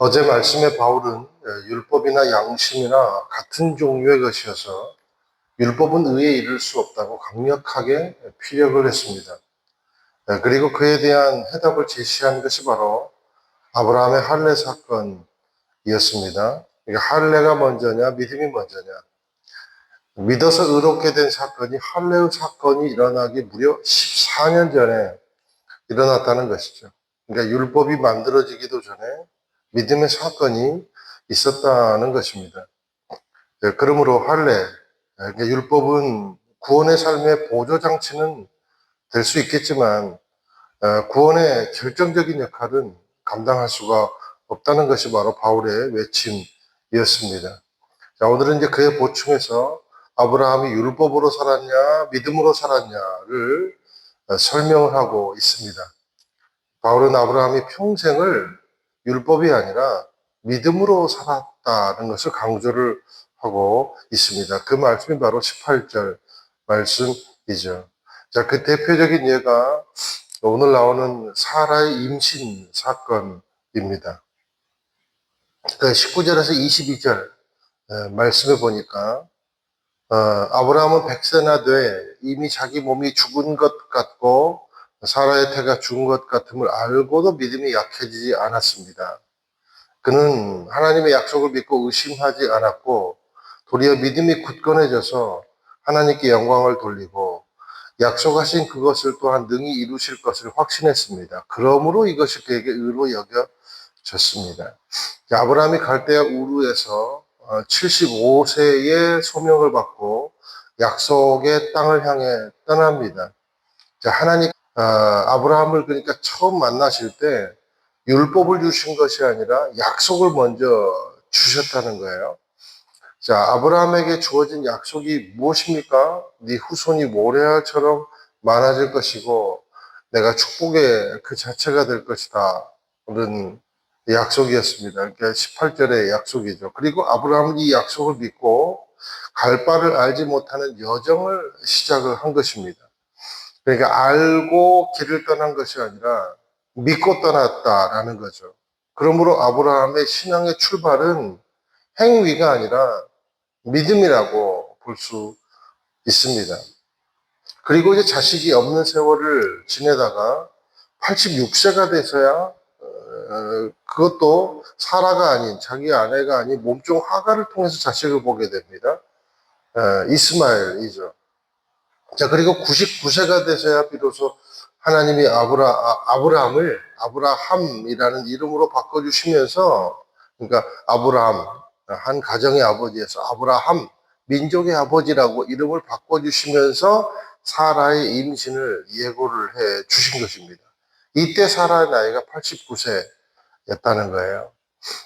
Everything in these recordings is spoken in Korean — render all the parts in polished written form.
어제 말씀에 바울은 율법이나 양심이나 같은 종류의 것이어서 율법은 의에 이를 수 없다고 강력하게 피력을 했습니다. 그리고 그에 대한 해답을 제시한 것이 바로 아브라함의 할례 사건이었습니다. 할례가 먼저냐 믿음이 먼저냐, 믿어서 의롭게 된 사건이 할례의 사건이 일어나기 무려 14년 전에 일어났다는 것이죠. 그러니까 율법이 만들어지기도 전에 믿음의 사건이 있었다는 것입니다. 그러므로 할례, 그러니까 율법은 구원의 삶의 보조장치는 될 수 있겠지만 구원의 결정적인 역할은 감당할 수가 없다는 것이 바로 바울의 외침이었습니다. 자, 오늘은 이제 그에 보충해서 아브라함이 율법으로 살았냐 믿음으로 살았냐를 설명을 하고 있습니다. 바울은 아브라함이 평생을 율법이 아니라 믿음으로 살았다는 것을 강조를 하고 있습니다. 그 말씀이 바로 18절 말씀이죠. 자, 그 대표적인 예가 오늘 나오는 사라의 임신 사건입니다. 19절에서 22절 말씀에 보니까 아브라함은 100세나 돼 이미 자기 몸이 죽은 것 같고 사라의 태가 죽은 것 같음을 알고도 믿음이 약해지지 않았습니다. 그는 하나님의 약속을 믿고 의심하지 않았고 도리어 믿음이 굳건해져서 하나님께 영광을 돌리고 약속하신 그것을 또한 능히 이루실 것을 확신했습니다. 그러므로 이것이 그에게 의로 여겨졌습니다. 아브라함이 갈대아 우르에서 75세의 소명을 받고 약속의 땅을 향해 떠납니다. 하나님 아브라함을 그러니까 처음 만나실 때 율법을 주신 것이 아니라 약속을 먼저 주셨다는 거예요. 자, 아브라함에게 주어진 약속이 무엇입니까? 네 후손이 모래알처럼 많아질 것이고 내가 축복의 그 자체가 될 것이다. 그런 약속이었습니다. 그러니까 18절의 약속이죠. 그리고 아브라함은 이 약속을 믿고 갈 바를 알지 못하는 여정을 시작을 한 것입니다. 그러니까 알고 길을 떠난 것이 아니라 믿고 떠났다라는 거죠. 그러므로 아브라함의 신앙의 출발은 행위가 아니라 믿음이라고 볼 수 있습니다. 그리고 이제 자식이 없는 세월을 지내다가 86세가 돼서야 그것도 사라가 아닌 자기 아내가 아닌 몸종 하가를 통해서 자식을 보게 됩니다. 이스마엘이죠. 자, 그리고 99세가 돼서야 비로소 하나님이 아브라함을 아브라함이라는 이름으로 바꿔주시면서, 그러니까 아브라함, 한 가정의 아버지에서 아브라함, 민족의 아버지라고 이름을 바꿔주시면서 사라의 임신을 예고를 해 주신 것입니다. 이때 사라의 나이가 89세였다는 거예요.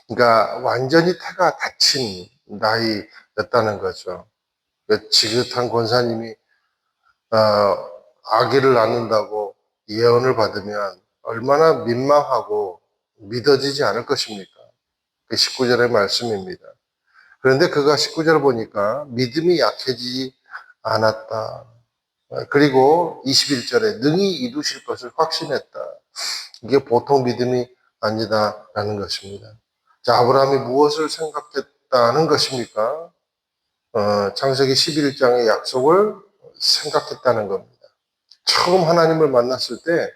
그러니까 완전히 태가 닫힌 나이였다는 거죠. 지긋한 권사님이 아기를 낳는다고 예언을 받으면 얼마나 민망하고 믿어지지 않을 것입니까? 그 19절의 말씀입니다. 그런데 그가 19절 보니까 믿음이 약해지지 않았다. 그리고 21절에 능히 이루실 것을 확신했다. 이게 보통 믿음이 아니다라는 것입니다. 자, 아브라함이 무엇을 생각했다는 것입니까? 창세기 11장의 약속을 생각했다는 겁니다. 처음 하나님을 만났을 때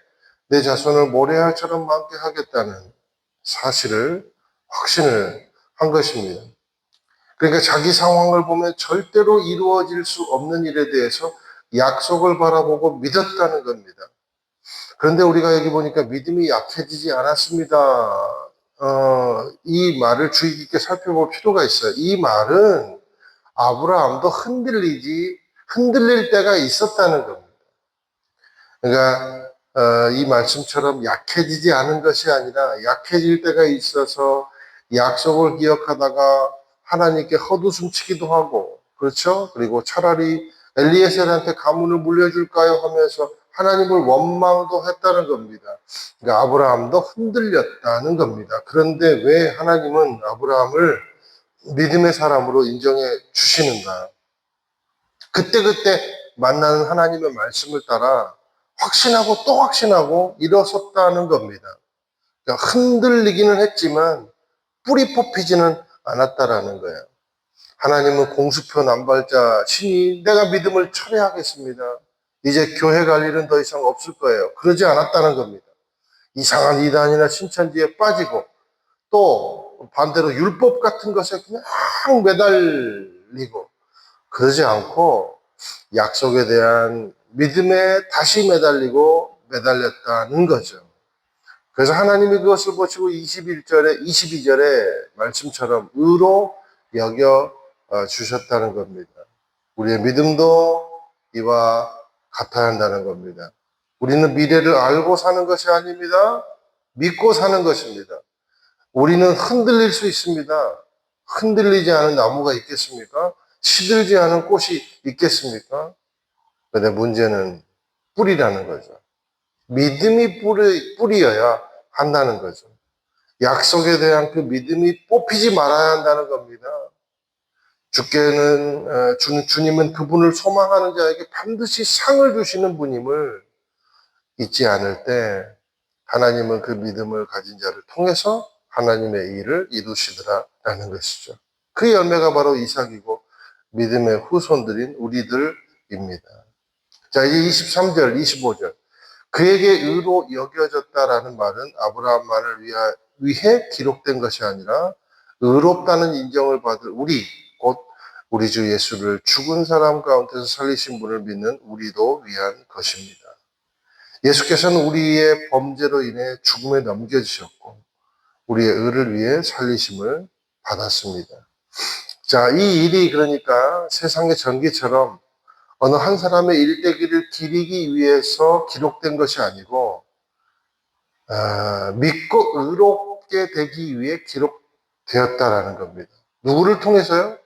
내 자손을 모래알처럼 많게 하겠다는 사실을 확신을 한 것입니다. 그러니까 자기 상황을 보면 절대로 이루어질 수 없는 일에 대해서 약속을 바라보고 믿었다는 겁니다. 그런데 우리가 여기 보니까 믿음이 약해지지 않았습니다. 이 말을 주의 깊게 살펴볼 필요가 있어요. 이 말은 아브라함도 흔들릴 때가 있었다는 겁니다. 그러니까 이 말씀처럼 약해지지 않은 것이 아니라 약해질 때가 있어서 약속을 기억하다가 하나님께 헛웃음치기도 하고, 그렇죠? 그리고 차라리 엘리에셀한테 가문을 물려줄까요 하면서 하나님을 원망도 했다는 겁니다. 그러니까 아브라함도 흔들렸다는 겁니다. 그런데 왜 하나님은 아브라함을 믿음의 사람으로 인정해 주시는가? 그때그때 만나는 하나님의 말씀을 따라 확신하고 또 확신하고 일어섰다는 겁니다. 그러니까 흔들리기는 했지만 뿌리 뽑히지는 않았다라는 거예요. 하나님은 공수표 남발자 신이 내가 믿음을 철회하겠습니다. 이제 교회 갈 일은 더 이상 없을 거예요. 그러지 않았다는 겁니다. 이상한 이단이나 신천지에 빠지고 또 반대로 율법 같은 것에 그냥 매달리고 그러지 않고 약속에 대한 믿음에 다시 매달렸다는 거죠. 그래서 하나님이 그것을 보시고 22절에 말씀처럼 의로 여겨 주셨다는 겁니다. 우리의 믿음도 이와 같아야 한다는 겁니다. 우리는 미래를 알고 사는 것이 아닙니다. 믿고 사는 것입니다. 우리는 흔들릴 수 있습니다. 흔들리지 않은 나무가 있겠습니까? 시들지 않은 꽃이 있겠습니까? 근데 문제는 뿌리라는 거죠. 믿음이 뿌리여야 한다는 거죠. 약속에 대한 그 믿음이 뽑히지 말아야 한다는 겁니다. 주님은 그분을 소망하는 자에게 반드시 상을 주시는 분임을 잊지 않을 때 하나님은 그 믿음을 가진 자를 통해서 하나님의 일을 이루시더라라는 것이죠. 그 열매가 바로 이삭이고 믿음의 후손들인 우리들입니다. 자, 이제 23절, 25절. 그에게 의로 여겨졌다라는 말은 아브라함만을 위해 기록된 것이 아니라 의롭다는 인정을 받을 곧 우리 주 예수를 죽은 사람 가운데서 살리신 분을 믿는 우리도 위한 것입니다. 예수께서는 우리의 범죄로 인해 죽음에 넘겨지셨고 우리의 의를 위해 살리심을 받았습니다. 자, 이 일이 그러니까 세상의 전기처럼 어느 한 사람의 일대기를 기리기 위해서 기록된 것이 아니고 믿고 의롭게 되기 위해 기록되었다라는 겁니다. 누구를 통해서요?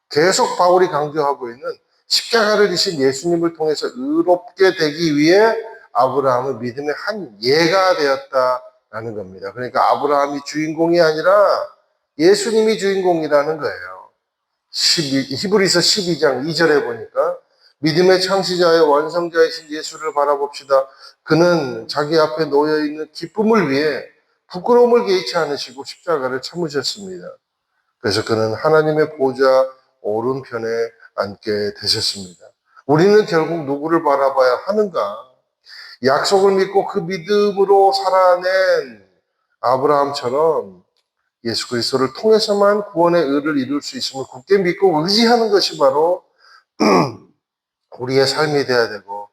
계속 바울이 강조하고 있는 십자가를 지신 예수님을 통해서 의롭게 되기 위해 아브라함은 믿음의 한 예가 되었다라는 겁니다. 그러니까 아브라함이 주인공이 아니라 예수님이 주인공이라는 거예요. 히브리서 12장 2절에 보니까 믿음의 창시자의 완성자이신 예수를 바라봅시다. 그는 자기 앞에 놓여있는 기쁨을 위해 부끄러움을 개의치 않으시고 십자가를 참으셨습니다. 그래서 그는 하나님의 보좌 오른편에 앉게 되셨습니다. 우리는 결국 누구를 바라봐야 하는가? 약속을 믿고 그 믿음으로 살아낸 아브라함처럼 예수 그리스도를 통해서만 구원의 의를 이룰 수 있음을 굳게 믿고 의지하는 것이 바로 우리의 삶이 돼야 되고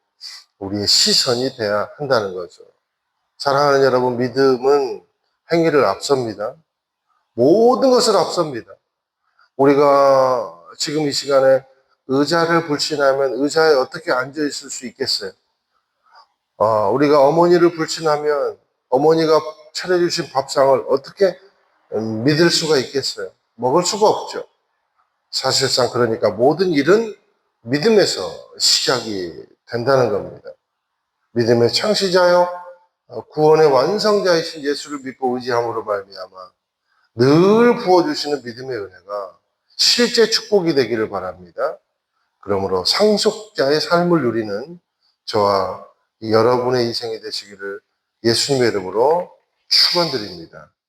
우리의 시선이 돼야 한다는 거죠. 사랑하는 여러분, 믿음은 행위를 앞섭니다. 모든 것을 앞섭니다. 우리가 지금 이 시간에 의자를 불신하면 의자에 어떻게 앉아 있을 수 있겠어요? 우리가 어머니를 불신하면 어머니가 차려주신 밥상을 어떻게 믿을 수가 있겠어요? 먹을 수가 없죠. 사실상 그러니까 모든 일은 믿음에서 시작이 된다는 겁니다. 믿음의 창시자요, 구원의 완성자이신 예수를 믿고 의지함으로 말미암아 늘 부어주시는 믿음의 은혜가 실제 축복이 되기를 바랍니다. 그러므로 상속자의 삶을 누리는 저와 여러분의 인생이 되시기를 예수님의 이름으로 축원드립니다.